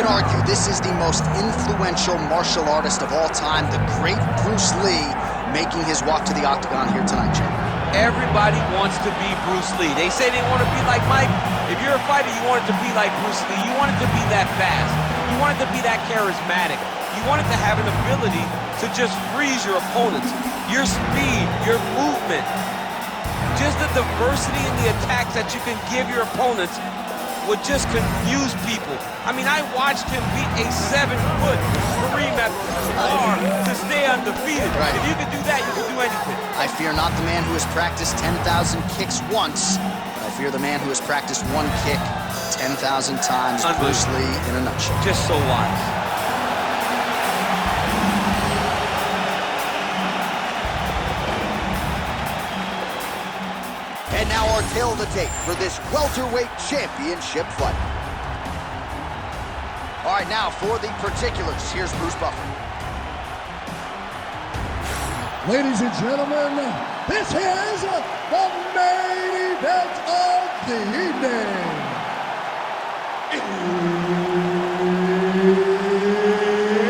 can argue this is the most influential martial artist of all time, the great Bruce Lee, making his walk to the octagon here tonight, Jim. Everybody wants to be Bruce Lee. They say they want to be like Mike. If you're a fighter, you want it to be like Bruce Lee. You want it to be that fast. You want it to be that charismatic. You want it to have an ability to just freeze your opponents. Your speed, your movement, just the diversity in the attacks that you can give your opponents would just confuse people. I mean, I watched him beat a 7-foot Kareem Abdul-Jabbar to stay undefeated. Right. If you can do that, you can do anything. I fear not the man who has practiced 10,000 kicks once. I fear the man who has practiced one kick 10,000 times. Bruce Lee in a nutshell. Just so wise. And now our tail of the tape for this welterweight championship fight. All right, now for the particulars, here's Bruce Buffer. Ladies and gentlemen, this is the main event of the evening.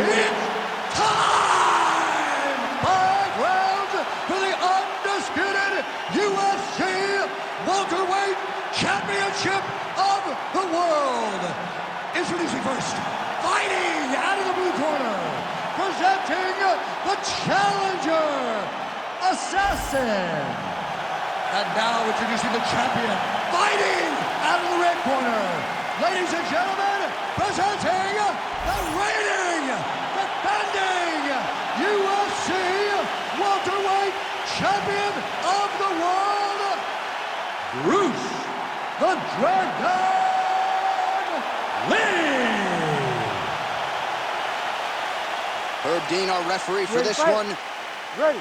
It's time! 5 rounds for the undisputed UFC welterweight championship of the world. Introducing first, fighting out of the blue corner, presenting the challenger, Assassin. And now introducing the champion, fighting out of the red corner. Ladies and gentlemen, presenting the reigning, defending UFC welterweight champion of the world, Bruce the Dragon Lee. Herb Dean, our referee for this one. Ready.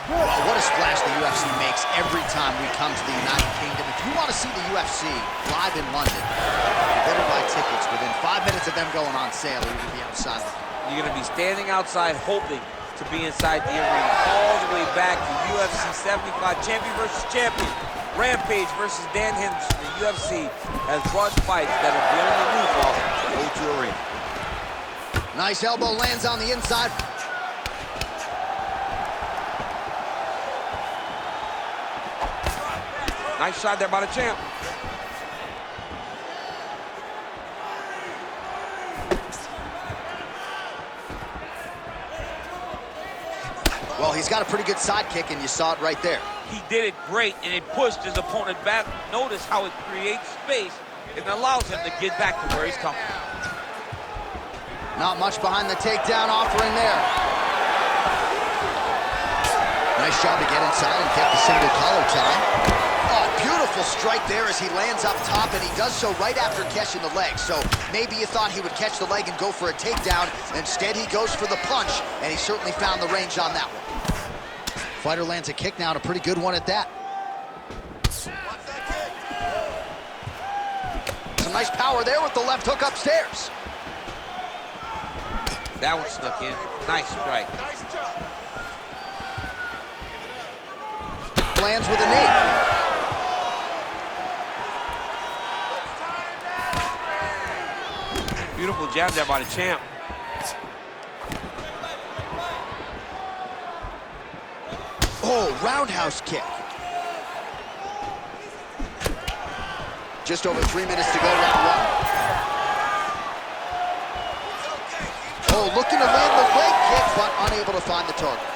Well, what a splash the UFC makes every time we come to the United Kingdom. If you want to see the UFC live in London, you better buy tickets. Within 5 minutes of them going on sale, you're going to be outside. You're going to be standing outside hoping to be inside the arena. All the way back to UFC 75, champion versus champion. Rampage versus Dan Henderson. The UFC has brought fights that have blown the roof off the O2 Arena. Nice elbow lands on the inside. Nice shot there by the champ. Well, he's got a pretty good side kick, and you saw it right there. He did it great, and it pushed his opponent back. Notice how it creates space and allows him to get back to where he's coming from. Not much behind the takedown offering there. Nice job to get inside and get the single collar tie. Oh, beautiful strike there as he lands up top, and he does so right after catching the leg. So maybe you thought he would catch the leg and go for a takedown. Instead, he goes for the punch, and he certainly found the range on that one. Fighter lands a kick now, and a pretty good one at that. Some nice power there with the left hook upstairs. That one snuck in. Nice strike. Lands with a knee. Beautiful jab there by the champ. Oh, roundhouse kick. Just over 3 minutes to go, round one. Oh, looking to land the leg kick, but unable to find the target.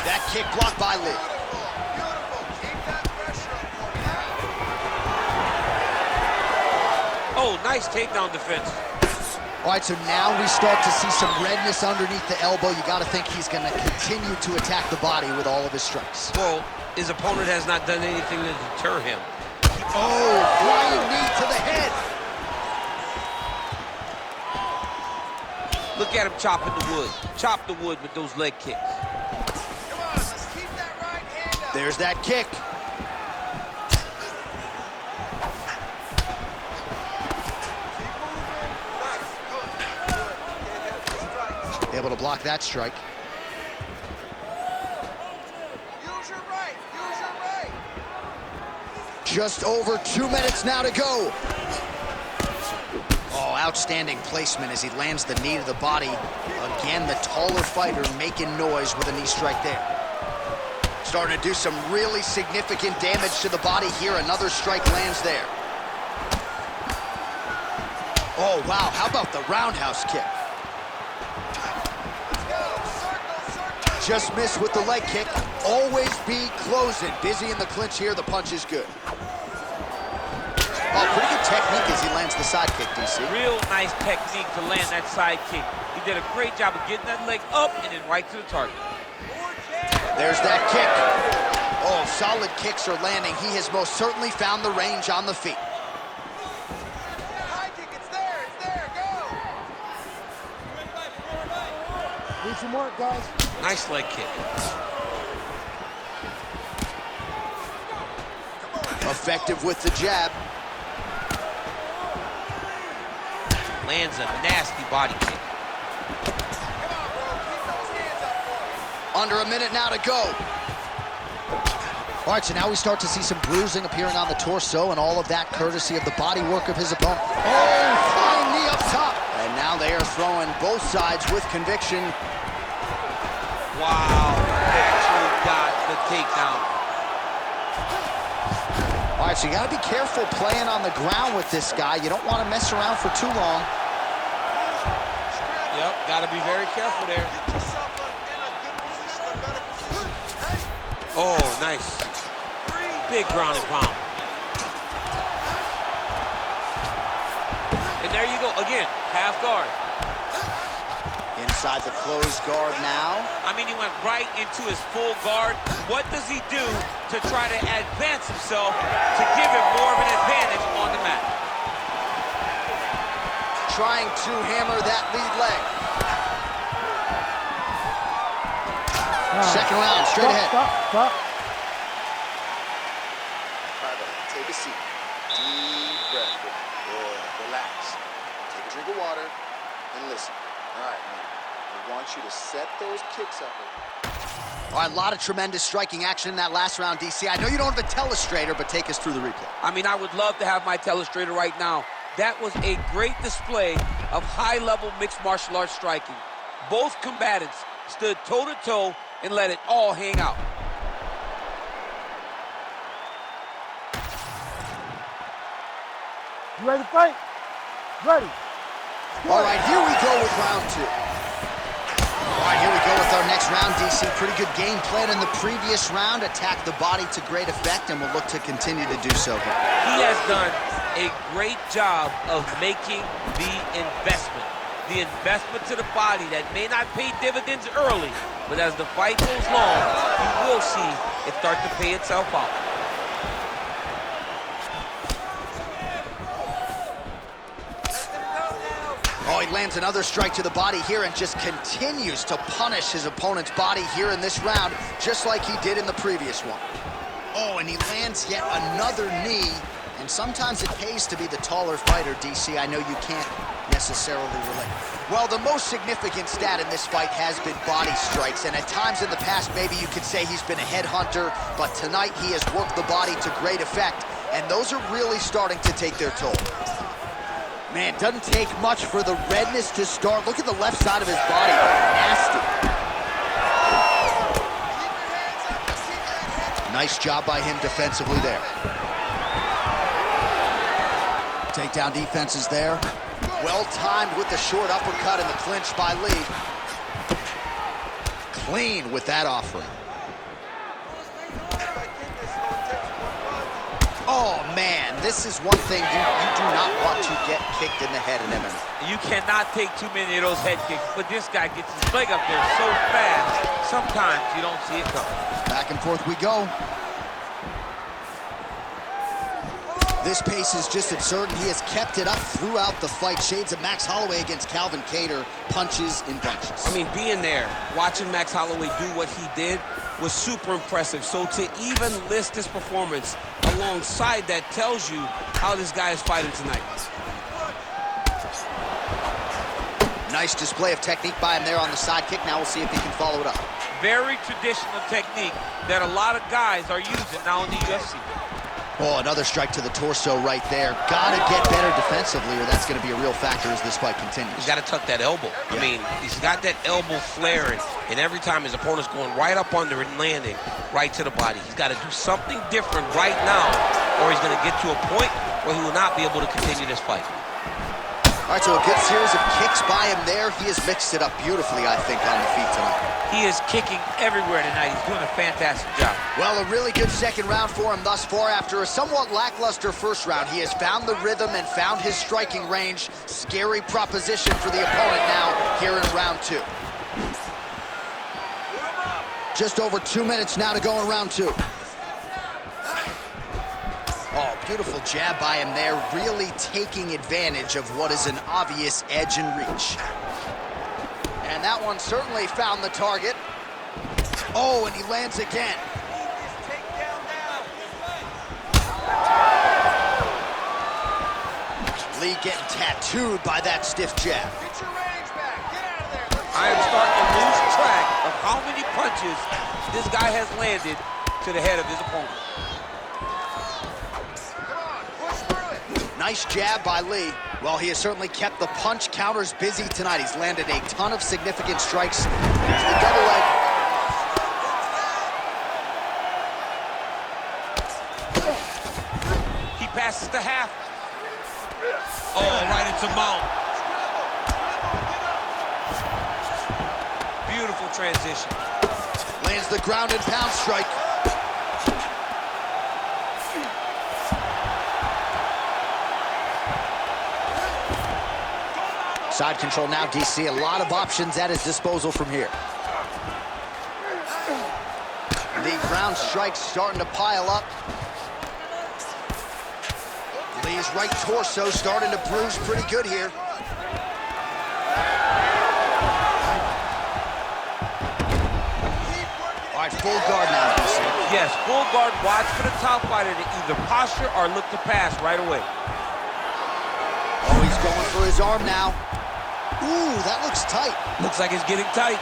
That kick blocked by Lee. Oh, nice takedown defense. All right, so now we start to see some redness underneath the elbow. You got to think he's going to continue to attack the body with all of his strikes. Well, his opponent has not done anything to deter him. Oh, flying knee to the head. Look at him chopping the wood. Chop the wood with those leg kicks. Come on, just keep that right hand up. There's that kick. Able to block that strike. Use your right, use your right. Just over 2 minutes now to go. outstanding placement as he lands the knee to the body. Again, the taller fighter making noise with a knee strike there. Starting to do some really significant damage to the body here. Another strike lands there. Oh, wow, how about the roundhouse kick? Just missed with the leg kick. Always be closing. Busy in the clinch here. The punch is good. Oh, pretty good technique as he lands the side kick, DC. Real nice technique to land that side kick. He did a great job of getting that leg up and then right to the target. There's that kick. Oh, solid kicks are landing. He has most certainly found the range on the feet. High kick, it's there, go! Need some work, guys. Nice leg kick. Effective with the jab. Lands a nasty body kick. Come on, bro, keep those hands up for him. Under a minute now to go. All right, so now we start to see some bruising appearing on the torso, and all of that courtesy of the body work of his opponent. Oh, flying knee up top. And now they are throwing both sides with conviction. Wow, actually got the takedown. All right, so you got to be careful playing on the ground with this guy. You don't want to mess around for too long. Yep, got to be very careful there. Get yourself in a good position, a better position. Hey, Oh, nice. Big ground and pound. And there you go, again, half guard. Inside the closed guard now. I mean, he went right into his full guard. What does he do to try to advance himself to give him more of an advantage on the mat? Trying to hammer that lead leg. Second round, straight ahead. Stop. all right, take a seat. Deep breath. Good, relax. Take a drink of water and listen. All right, man. I want you to set those kicks up. All right, a lot of tremendous striking action in that last round, DC. I know you don't have a telestrator, but take us through the replay. I mean, I would love to have my telestrator right now. That was a great display of high-level mixed martial arts striking. Both combatants stood toe-to-toe and let it all hang out. You ready to fight? Ready. All right, here we go with round two. All right, here we go with our next round, DC. Pretty good game plan in the previous round. Attacked the body to great effect, and will look to continue to do so here. He has done a great job of making the investment. The investment to the body that may not pay dividends early, but as the fight goes long, you will see it start to pay itself out. Oh, he lands another strike to the body here and just continues to punish his opponent's body here in this round, just like he did in the previous one. Oh, and he lands yet another knee, and sometimes it pays to be the taller fighter, DC. I know you can't necessarily relate. Well, the most significant stat in this fight has been body strikes, and at times in the past, maybe you could say he's been a headhunter, but tonight he has worked the body to great effect, and those are really starting to take their toll. Man, doesn't take much for the redness to start. Look at the left side of his body. Nasty. Nice job by him defensively there. Takedown defense is there. Well timed with the short uppercut in the clinch by Lee. Clean with that offering. Oh, man, this is one thing you do not want to get kicked in the head in MMA. You cannot take too many of those head kicks, but this guy gets his leg up there so fast, sometimes you don't see it coming. Back and forth we go. This pace is just absurd, and he has kept it up throughout the fight. Shades of Max Holloway against Calvin Kattar, punches in bunches. I mean, being there, watching Max Holloway do what he did was super impressive. So to even list this performance alongside that tells you how this guy is fighting tonight. Nice display of technique by him there on the side kick. Now we'll see if he can follow it up. Very traditional technique that a lot of guys are using now in the UFC. Oh, another strike to the torso right there. Gotta get better defensively, or that's gonna be a real factor as this fight continues. He's gotta tuck that elbow. Yeah. I mean, he's got that elbow flaring, and every time his opponent's going right up under and landing right to the body. He's gotta do something different right now, or he's gonna get to a point where he will not be able to continue this fight. All right, so a good series of kicks by him there. He has mixed it up beautifully, I think, on the feet tonight. He is kicking everywhere tonight. He's doing a fantastic job. Well, a really good second round for him thus far. After a somewhat lackluster first round, he has found the rhythm and found his striking range. Scary proposition for the opponent now here in round 2. Just over 2 minutes now to go in round 2. Oh, beautiful jab by him there, really taking advantage of what is an obvious edge and reach. And that one certainly found the target. Oh, and he lands again. Lee getting tattooed by that stiff jab. I am starting to lose track of how many punches this guy has landed to the head of his opponent. Nice jab by Lee. Well, he has certainly kept the punch counters busy tonight. He's landed a ton of significant strikes to the double leg. He passes to half. Oh, right into mount. Beautiful transition. Lands the ground and pound strike. Side control now, DC. A lot of options at his disposal from here. The ground strikes starting to pile up. Lee's right torso starting to bruise pretty good here. All right, full guard now, DC. Yes, full guard. Watch for the top fighter to either posture or look to pass right away. Oh, he's going for his arm now. Ooh, that looks tight. Looks like it's getting tight.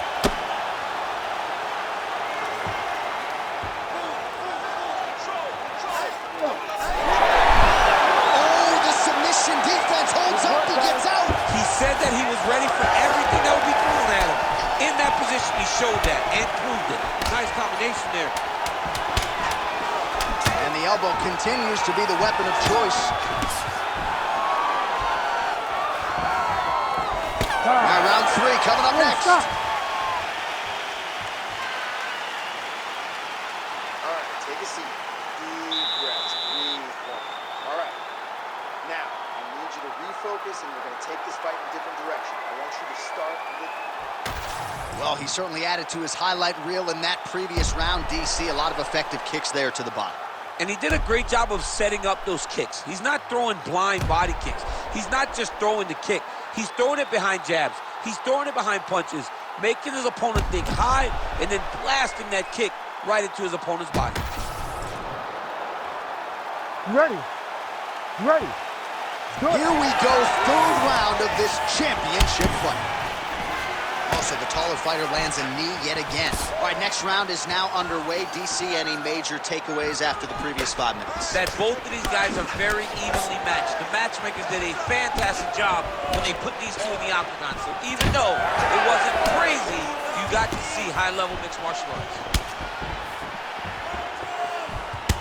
Oh, the submission defense holds up. He gets out. He said that he was ready for everything that would be thrown at him. In that position, he showed that and proved it. Nice combination there. And the elbow continues to be the weapon of choice. All right, round 3 coming up next. All right, take a seat. Deep breaths. Breathe one. All right. Now, I need you to refocus, and we're going to take this fight in a different direction. I want you to start with... Well, he certainly added to his highlight reel in that previous round, DC. A lot of effective kicks there to the body. And he did a great job of setting up those kicks. He's not throwing blind body kicks. He's not just throwing the kick. He's throwing it behind jabs. He's throwing it behind punches, making his opponent think high, and then blasting that kick right into his opponent's body. Ready. Ready. Good. Here we go, third round of this championship fight. Also, the taller fighter lands a knee yet again. All right, next round is now underway. DC, any major takeaways after the previous 5 minutes? That both of these guys are very evenly matched. The matchmakers did a fantastic job when they put these two in the octagon. So even though it wasn't crazy, you got to see high-level mixed martial arts.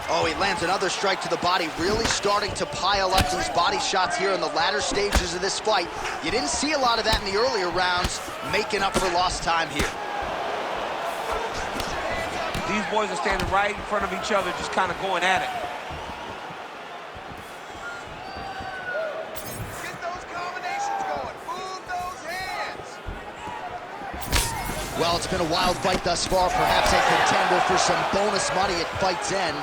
Oh, he lands another strike to the body, really starting to pile up these body shots here in the latter stages of this fight. You didn't see a lot of that in the earlier rounds, making up for lost time here. These boys are standing right in front of each other, just kind of going at it. Get those combinations going. Move those hands. Well, it's been a wild fight thus far, perhaps a contender for some bonus money at fight's end.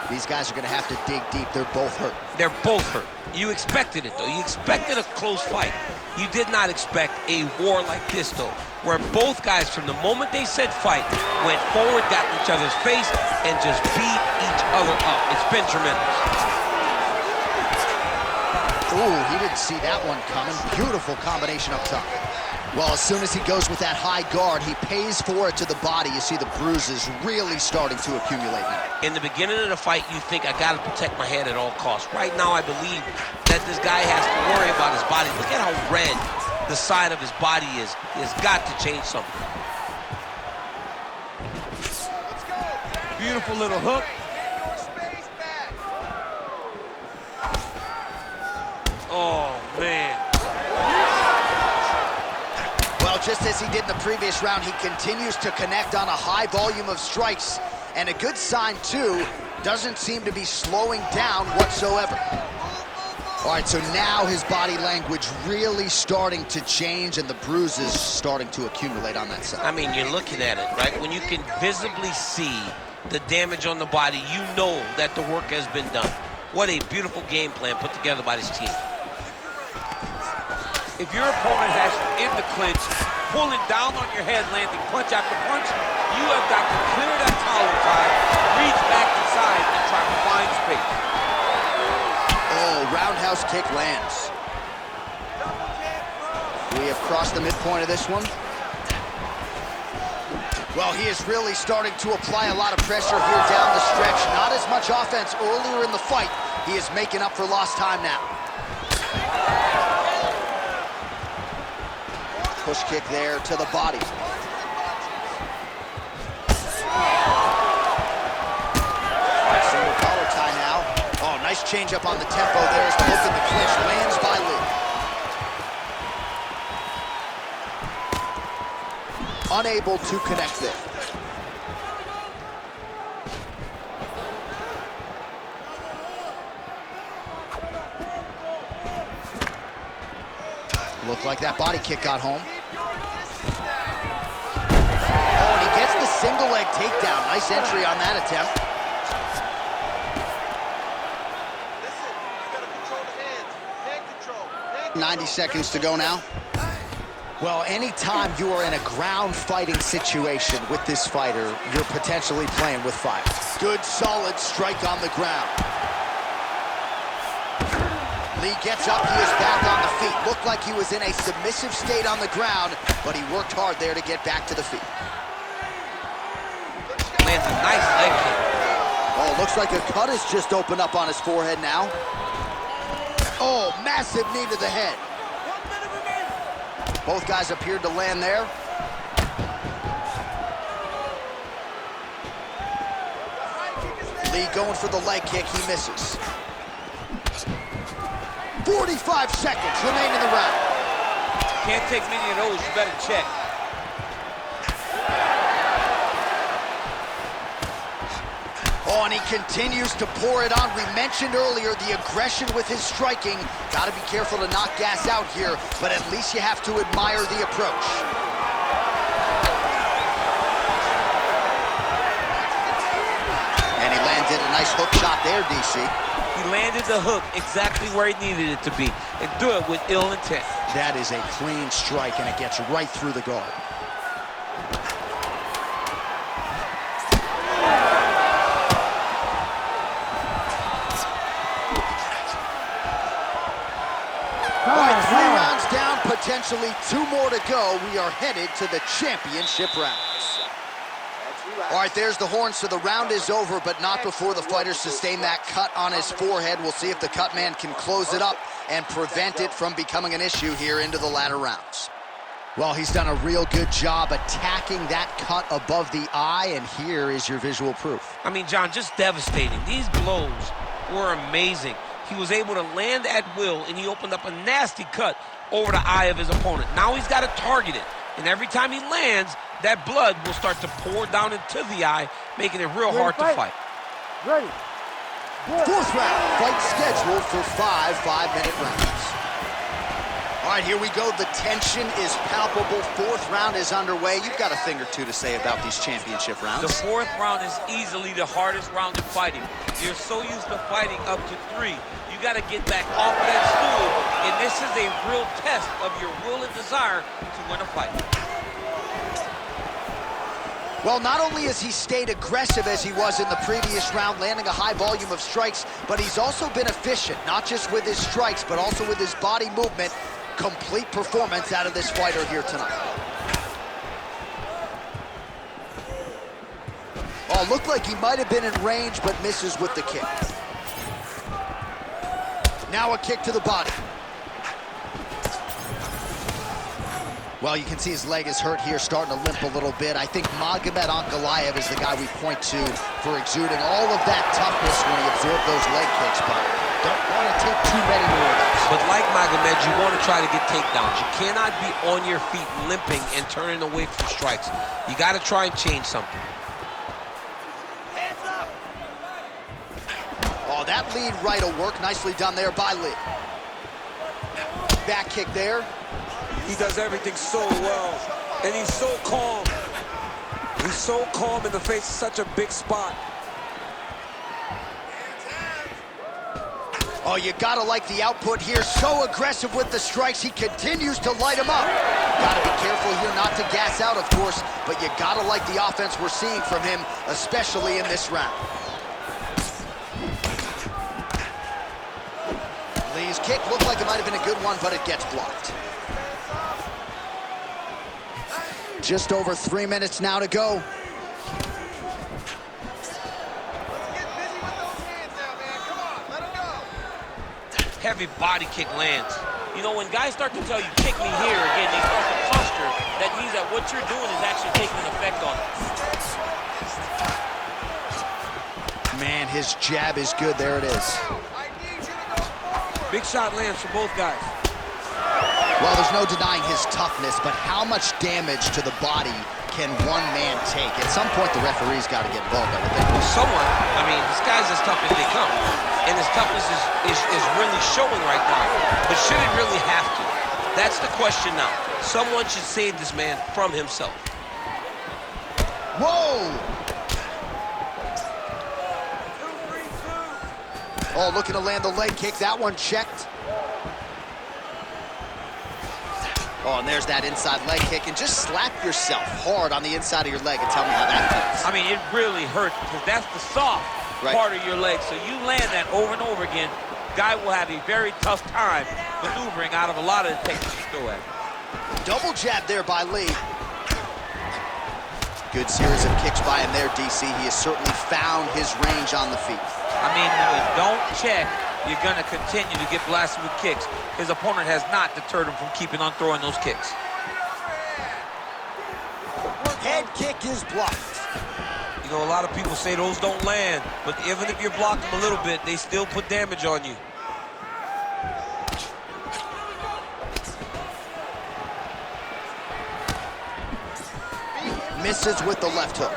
These guys are going to have to dig deep. They're both hurt. They're both hurt. You expected it, though. You expected a close fight. You did not expect a war like this, though, where both guys, from the moment they said fight, went forward, got in each other's face, and just beat each other up. It's been tremendous. Ooh, he didn't see that one coming. Beautiful combination up top. Well, as soon as he goes with that high guard, he pays for it to the body. You see the bruises really starting to accumulate now. In the beginning of the fight, you think, I got to protect my head at all costs. Right now, I believe that this guy has to worry about his body. Look at how red the side of his body is. He has got to change something. Beautiful little hook. Oh, man. Well, just as he did in the previous round, he continues to connect on a high volume of strikes. And a good sign, too, doesn't seem to be slowing down whatsoever. All right, so now his body language really starting to change and the bruises starting to accumulate on that side. I mean, you're looking at it, right? When you can visibly see the damage on the body, you know that the work has been done. What a beautiful game plan put together by this team. If your opponent has you in the clinch, pulling down on your head, landing punch after punch, you have got to clear that collar tie, reach back inside, and try to find space. Oh, roundhouse kick lands. We have crossed the midpoint of this one. Well, he is really starting to apply a lot of pressure here down the stretch. Not as much offense earlier in the fight. He is making up for lost time now. Push kick there to the body. Single collar tie now. Oh, nice change up on the tempo there as the hook in the clinch lands by Lee. Unable to connect there. Looked like that body kick got home. Oh, and he gets the single leg takedown. Nice entry on that attempt. Listen, you gotta control the hands. Hand control. 90 seconds to go now. Well, anytime you are in a ground fighting situation with this fighter, you're potentially playing with fire. Good, solid strike on the ground. Lee gets up, he is back on the feet. Looked like he was in a submissive state on the ground, but he worked hard there to get back to the feet. Lands a nice leg kick. Oh, looks like a cut has just opened up on his forehead now. Oh, massive knee to the head. Both guys appeared to land there. Lee going for the leg kick, he misses. 45 seconds remain in the round. Can't take many of those, you better check. Oh, and he continues to pour it on. We mentioned earlier the aggression with his striking. Got to be careful to not gas out here, but at least you have to admire the approach. And he landed a nice hook shot there, DC. He landed the hook exactly where he needed it to be, and do it with ill intent. That is a clean strike, and it gets right through the guard. All right, 3 rounds down, potentially 2 more to go. We are headed to the championship rounds. All right, there's the horn, so the round is over, but not before the fighter sustained that cut on his forehead. We'll see if the cut man can close it up and prevent it from becoming an issue here into the latter rounds. Well, he's done a real good job attacking that cut above the eye, and here is your visual proof. I mean, John, just devastating. These blows were amazing. He was able to land at will, and he opened up a nasty cut over the eye of his opponent. Now he's got to target it, and every time he lands, that blood will start to pour down into the eye, making it real hard to fight. Ready. 4th round, fight scheduled for 5 5-minute rounds. All right, here we go. The tension is palpable. 4th round is underway. You've got a thing or two to say about these championship rounds. The 4th round is easily the hardest round in fighting. You're so used to fighting up to 3. You got to get back off of that stool, and this is a real test of your will and desire to win a fight. Well, not only has he stayed aggressive as he was in the previous round, landing a high volume of strikes, but he's also been efficient, not just with his strikes, but also with his body movement. complete performance out of this fighter here tonight. Oh, looked like he might have been in range, but misses with the kick. Now a kick to the body. Well, you can see his leg is hurt here, starting to limp a little bit. I think Magomed Ankalaev is the guy we point to for exuding all of that toughness when he absorbed those leg kicks, but don't want to take too many more of those. But like Magomed, you want to try to get takedowns. You cannot be on your feet limping and turning away from strikes. You got to try and change something. Hands up! Oh, that lead right will work. Nicely done there by Lee. Back kick there. He does everything so well, and he's so calm. He's so calm in the face of such a big spot. Oh, you gotta like the output here. So aggressive with the strikes. He continues to light him up. Gotta be careful here not to gas out, of course, but you gotta like the offense we're seeing from him, especially in this round. Lee's kick looked like it might have been a good one, but it gets blocked. Just over 3 minutes now to go. Heavy body kick lands. You know, when guys start to tell you, kick me here, again, they start to posture. That means that what you're doing is actually taking an effect on it. Man, his jab is good. There it is. Big shot lands for both guys. Well, there's no denying his toughness, but how much damage to the body can one man take? At some point, the referee's got to get involved, I would think. Well, someone, I mean, this guy's as tough as they come. And his toughness is really showing right now. But should it really have to? That's the question now. Someone should save this man from himself. Whoa! Oh, looking to land the leg kick. That one checked. Oh, and there's that inside leg kick. And just slap yourself hard on the inside of your leg and tell me how that feels. I mean, it really hurts because that's the soft part of your leg. So you land that over and over again, guy will have a very tough time maneuvering out of a lot of the techniques you throw at him. Double jab there by Lee. Good series of kicks by him there, DC. He has certainly found his range on the feet. I mean, when you don't check, you're going to continue to get blasted with kicks. His opponent has not deterred him from keeping on throwing those kicks. Head kick is blocked. You know, a lot of people say those don't land, but even if you block them a little bit, they still put damage on you. Misses with the left hook.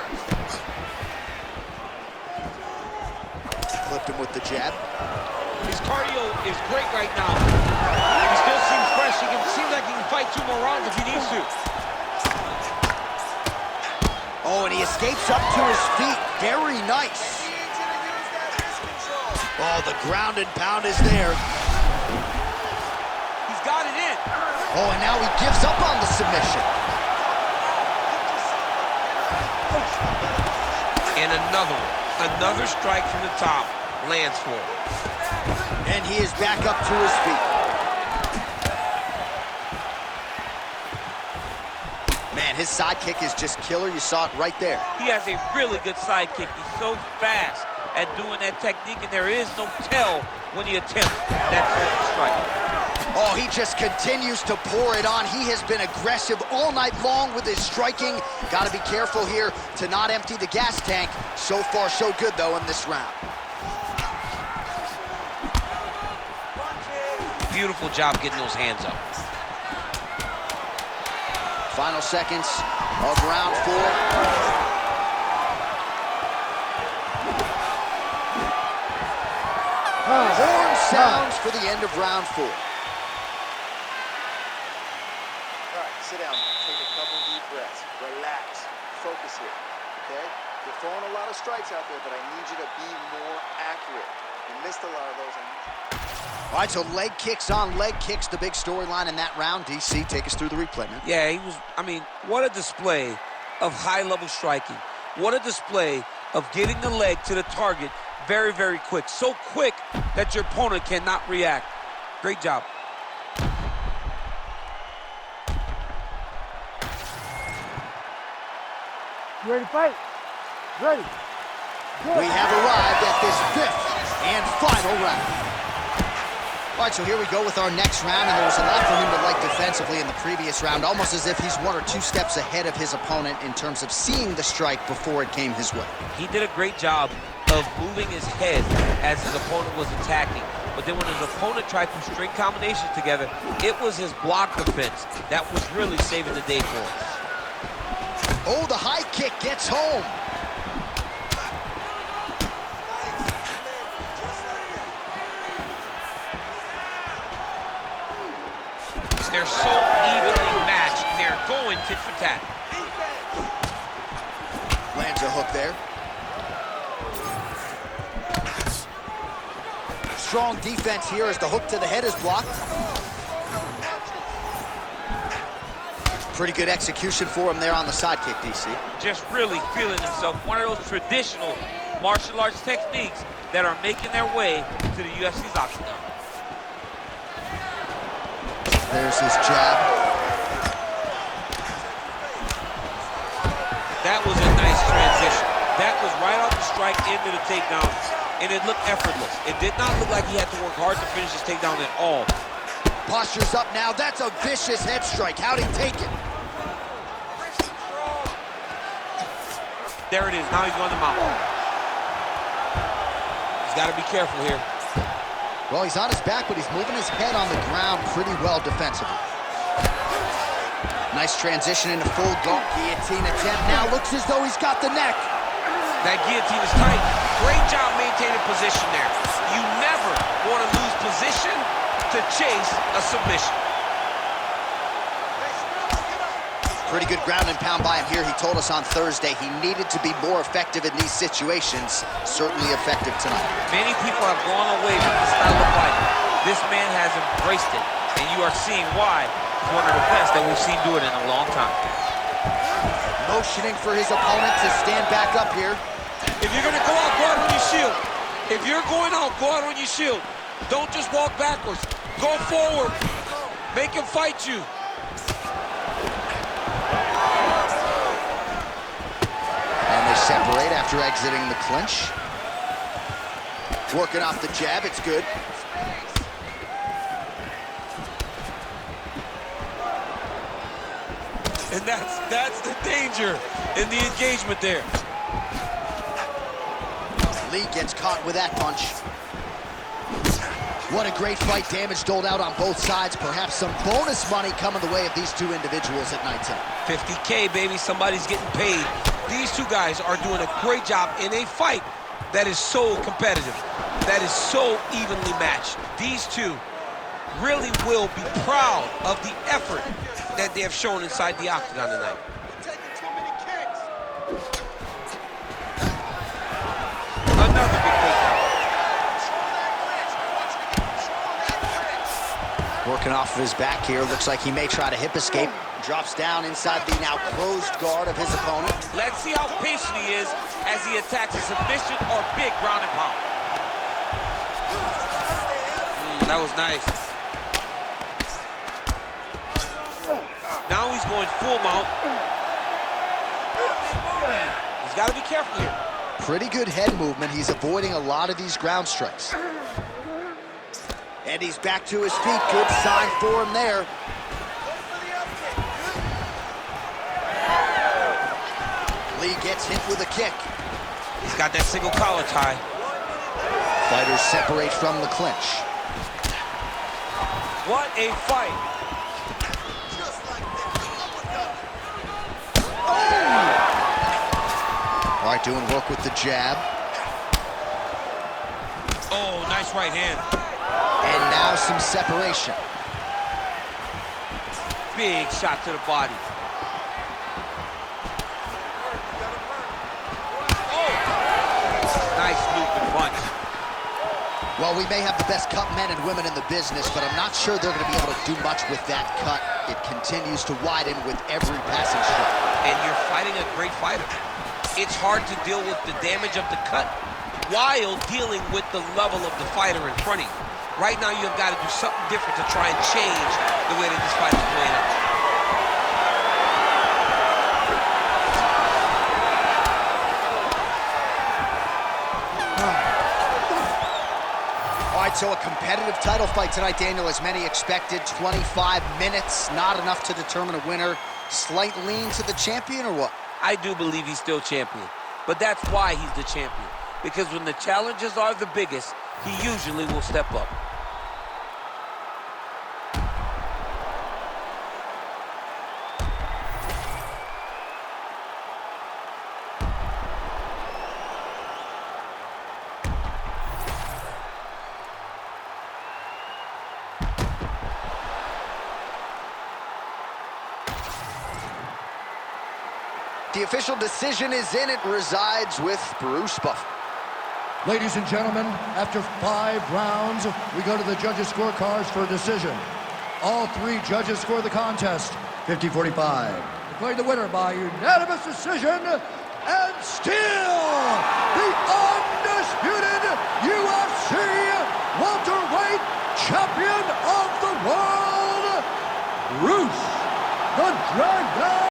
Clipped him with the jab. His cardio is great right now. He still seems fresh. Seems like he can fight 2 more rounds if he needs to. Oh, and he escapes up to his feet. Very nice. Oh, the ground and pound is there. He's got it in. Oh, and now he gives up on the submission. And another one. Another strike from the top lands for him. And he is back up to his feet. Man, his side kick is just killer. You saw it right there. He has a really good side kick. He's so fast at doing that technique, and there is no tell when he attempts that sort of strike. Oh, he just continues to pour it on. He has been aggressive all night long with his striking. Got to be careful here to not empty the gas tank. So far, so good, though, in this round. Beautiful job getting those hands up. Final seconds of round 4. Horn sounds for the end of round 4. All right, sit down. Take a couple deep breaths. Relax. Focus here, okay? You're throwing a lot of strikes out there, but I need you to be more accurate. You missed a lot of those. All right, so leg kicks on leg kicks, the big storyline in that round. DC, take us through the replay, man. Yeah, he was, I mean, what a display of high-level striking. What a display of getting the leg to the target very, very quick. So quick that your opponent cannot react. Great job. You ready to fight? Ready. We have arrived at this 5th and final round. All right, so here we go with our next round, and there was a lot for him to like defensively in the previous round, almost as if he's 1 or 2 steps ahead of his opponent in terms of seeing the strike before it came his way. He did a great job of moving his head as his opponent was attacking. But then when his opponent tried to string combinations together, it was his block defense that was really saving the day for us. Oh, the high kick gets home. They're so evenly matched, they're going tit for tat. Lands a hook there. Strong defense here as the hook to the head is blocked. Pretty good execution for him there on the side kick, DC. Just really feeling himself. One of those traditional martial arts techniques that are making their way to the UFC's octagon. There's his jab. That was a nice transition. That was right off the strike into the takedown, and it looked effortless. It did not look like he had to work hard to finish his takedown at all. Posture's up now. That's a vicious head strike. How'd he take it? There it is. Now he's on the mount. He's got to be careful here. Well, he's on his back, but he's moving his head on the ground pretty well defensively. Nice transition into full guard. Guillotine attempt now. Looks as though he's got the neck. That guillotine is tight. Great job maintaining position there. You never want to lose position to chase a submission. Pretty good ground and pound by him here. He told us on Thursday he needed to be more effective in these situations. Certainly effective tonight. Many people have gone away from this style of fighting. This man has embraced it, and you are seeing why he's one of the best that we've seen do it in a long time. Motioning for his opponent to stand back up here. If you're gonna go out on your shield. If you're going out, go out on your shield. Don't just walk backwards. Go forward. Make him fight you. And they separate after exiting the clinch. Working off the jab, it's good. And that's the danger in the engagement there. Lee gets caught with that punch. What a great fight. Damage doled out on both sides. Perhaps some bonus money coming the way of these two individuals at night time. $50K, baby. Somebody's getting paid. These two guys are doing a great job in a fight that is so competitive, that is so evenly matched. These two really will be proud of the effort that they have shown inside the octagon tonight. Another big takedown. Working off of his back here. Looks like he may try to hip escape. Drops down inside the now closed guard of his opponent. Let's see how patient he is as he attacks a submission or big ground and pound. That was nice. Now he's going full mount. He's got to be careful here. Pretty good head movement. He's avoiding a lot of these ground strikes. And he's back to his feet. Good sign for him there. Lee gets hit with a kick. He's got that single collar tie. Fighters separate from the clinch. What a fight. All right, doing work with the jab. Oh, nice right hand. And now some separation. Big shot to the body. Oh! Nice looping punch. Well, we may have the best cut men and women in the business, but I'm not sure they're going to be able to do much with that cut. It continues to widen with every passing strike. And you're fighting a great fighter. It's hard to deal with the damage of the cut while dealing with the level of the fighter in front of you. Right now, you've got to do something different to try and change the way that this fight is playing out. So a competitive title fight tonight, Daniel, as many expected. 25 minutes, not enough to determine a winner. Slight lean to the champion, or what? I do believe he's still champion, but that's why he's the champion. Because when the challenges are the biggest, he usually will step up. The official decision is in. It resides with Bruce Buffer. Ladies and gentlemen, after 5 rounds, we go to the judges' scorecards for a decision. All 3 judges score the contest 50-45. Declared the winner by unanimous decision, and still the undisputed UFC welterweight champion of the world, Bruce the Dragon